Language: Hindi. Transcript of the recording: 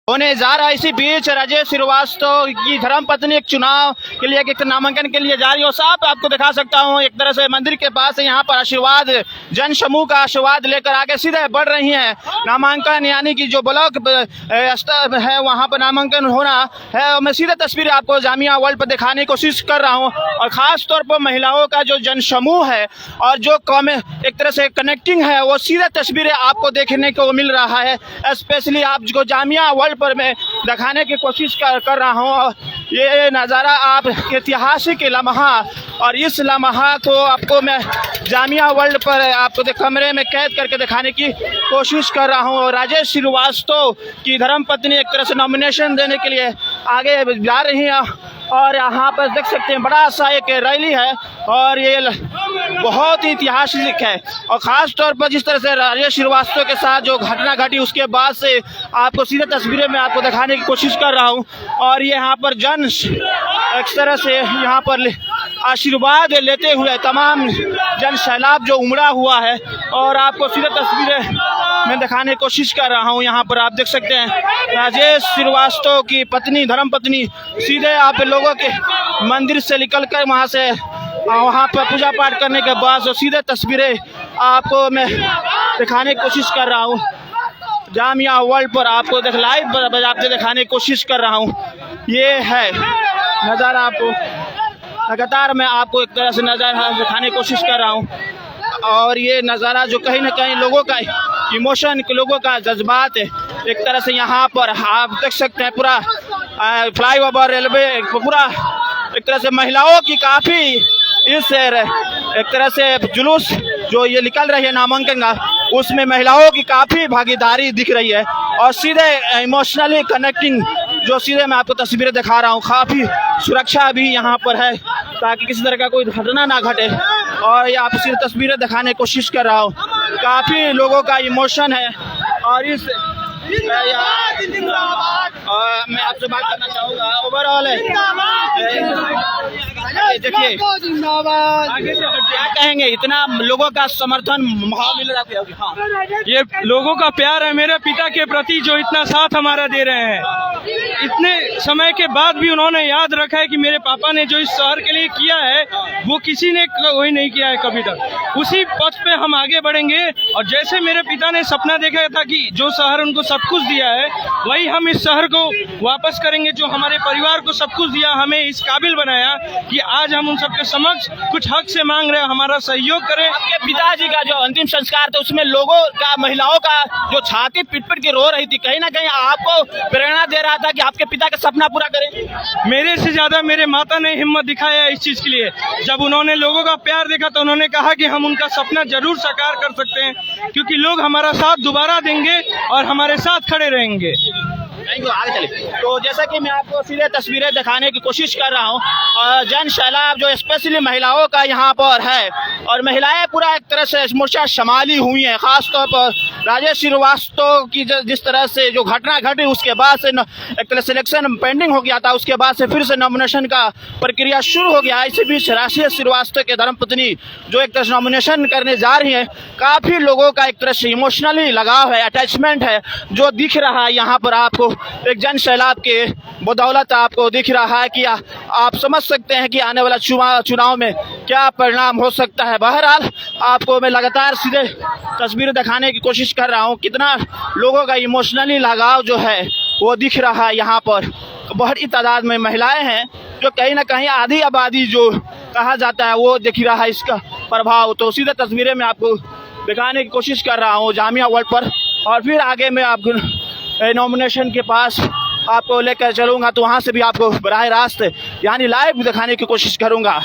होने जा रहा है। इसी बीच राजेश श्रीवास्तव की धर्मपत्नी एक चुनाव के लिए एक नामांकन के लिए जा रही हो। साहब आपको दिखा सकता हूँ एक तरह से मंदिर के पास यहाँ पर आशीर्वाद जन समूह का आशीर्वाद लेकर आगे सीधे बढ़ रही हैं। नामांकन यानी कि जो ब्लॉक स्तर है वहाँ पर नामांकन होना है। मैं सीधे तस्वीरें आपको जामिया वर्ल्ड पर दिखाने की कोशिश कर रहा हूँ और ख़ास तौर पर महिलाओं का जो जन समूह है और जो एक तरह से कनेक्टिंग है वो सीधे तस्वीरें आपको देखने को मिल रहा है। स्पेशली आपको जामिया वर्ल्ड पर मैं दिखाने की कोशिश कर रहा हूँ। और ये नज़ारा आप ऐतिहासिक लम्हा और इस लम्हा को आपको मैं जामिया वर्ल्ड पर आपको कमरे में कैद करके दिखाने की कोशिश कर रहा हूँ। राजेश श्रीवास्तव की धर्मपत्नी एक तरह से नॉमिनेशन देने के लिए आगे जा रही हैं और यहाँ पर देख सकते हैं बड़ा सा एक रैली है और ये बहुत ही ऐतिहासिक है। और ख़ास तौर पर जिस तरह से राजेश श्रीवास्तव के साथ जो घटना घटी उसके बाद से आपको सीधे तस्वीरें में आपको दिखाने की कोशिश कर रहा हूँ। और ये यहाँ पर जन एक तरह से यहाँ पर आशीर्वाद लेते हुए तमाम जन सैलाब जो उमड़ा हुआ है और आपको सीधे तस्वीरें मैं दिखाने की कोशिश कर रहा हूँ। यहाँ पर आप देख सकते हैं राजेश श्रीवास्तव की पत्नी धर्मपत्नी सीधे आप लोगों के मंदिर से निकलकर वहाँ पर पूजा पाठ करने के बाद जो सीधे तस्वीरें आपको मैं दिखाने की कोशिश कर रहा हूँ। जामिया वर्ल्ड पर आपको लाइव आपसे दिखाने की कोशिश कर रहा हूँ। ये है नज़ारा आपको लगातार मैं आपको एक तरह से नज़ारा दिखाने की कोशिश कर रहा हूँ। और ये नज़ारा जो कहीं ना कहीं लोगों का इमोशन लोगों का जज्बात है एक तरह से यहाँ पर आप देख सकते हैं पूरा फ्लाईओवर रेलवे पूरा एक तरह से महिलाओं की काफ़ी इस एक तरह से जुलूस जो ये निकल रही है नामांकन का उसमें महिलाओं की काफ़ी भागीदारी दिख रही है और सीधे इमोशनली कनेक्टिंग जो सीधे मैं आपको तस्वीरें दिखा रहा हूँ। काफ़ी सुरक्षा भी यहाँ पर है ताकि किसी तरह का कोई घटना ना घटे और ये आप सीधे तस्वीरें दिखाने की कोशिश कर रहा हूँ। काफ़ी लोगों का इमोशन है और इस मैं आपसे बात करना चाहूँगा ओवरऑल देखिए क्या कहेंगे इतना लोगों का समर्थन माहौल मिल रहा है। हाँ। ये लोगों का प्यार है मेरे पिता के प्रति जो इतना साथ हमारा दे रहे हैं। इतने समय के बाद भी उन्होंने याद रखा है कि मेरे पापा ने जो इस शहर के लिए किया है वो किसी ने वही नहीं किया है कभी तक। उसी पथ पे हम आगे बढ़ेंगे और जैसे मेरे पिता ने सपना देखा था कि जो शहर उनको सब कुछ दिया है वही हम इस शहर को वापस करेंगे जो हमारे परिवार को सब कुछ दिया हमें इस काबिल बनाया कि आज हम उन सबके समक्ष कुछ हक से मांग रहे हैं हमारा सहयोग करें। आपके पिताजी का जो अंतिम संस्कार था उसमें लोगों का महिलाओं का जो छाती पिट के रो रही थी कहीं ना कहीं आपको प्रेरणा दे रहा था कि आपके पिता का सपना पूरा करें। मेरे से ज्यादा मेरे माता ने हिम्मत दिखाया इस चीज के लिए। जब उन्होंने लोगों का प्यार देखा तो उन्होंने कहा कि हम उनका सपना जरूर साकार कर सकते हैं क्योंकि लोग हमारा साथ दोबारा देंगे और हमारे साथ खड़े रहेंगे। आगे चले तो जैसा कि मैं आपको सीधे तस्वीरें दिखाने की कोशिश कर रहा हूँ और जन सैलाब जो स्पेशली महिलाओं का यहाँ पर है और महिलाएं पूरा एक तरह से मोर्चा संभाली हुई हैं। खास तौर पर राजेश श्रीवास्तव की जिस तरह से जो घटना घटी उसके बाद से एक तरह सिलेक्शन पेंडिंग हो गया था उसके बाद से फिर से नॉमिनेशन का प्रक्रिया शुरू हो गया। इसी बीच राजेश श्रीवास्तव के धर्मपत्नी जो एक तरह से नॉमिनेशन करने जा रही हैं काफ़ी लोगों का एक तरह से इमोशनली लगाव है अटैचमेंट है जो दिख रहा है यहाँ पर आपको एक जन सैलाब के बदौलत आपको दिख रहा है कि आप समझ सकते हैं कि आने वाला चुनाव में क्या परिणाम हो सकता है। बहरहाल आपको मैं लगातार सीधे तस्वीरें दिखाने की कोशिश कर रहा हूँ कितना लोगों का इमोशनली लगाव जो है वो दिख रहा है। यहाँ पर बहुत ही तादाद में महिलाएं हैं जो कहीं ना कहीं आधी आबादी जो कहा जाता है वो दिख रहा है इसका प्रभाव। तो सीधे तस्वीरें मैं आपको दिखाने की कोशिश कर रहा हूँ जामिया वर्ल्ड पर और फिर आगे मैं आपको नॉमिनेशन के पास आपको लेकर चलूँगा तो वहाँ से भी आपको बराह रास्त यानी लाइव दिखाने की कोशिश करूँगा।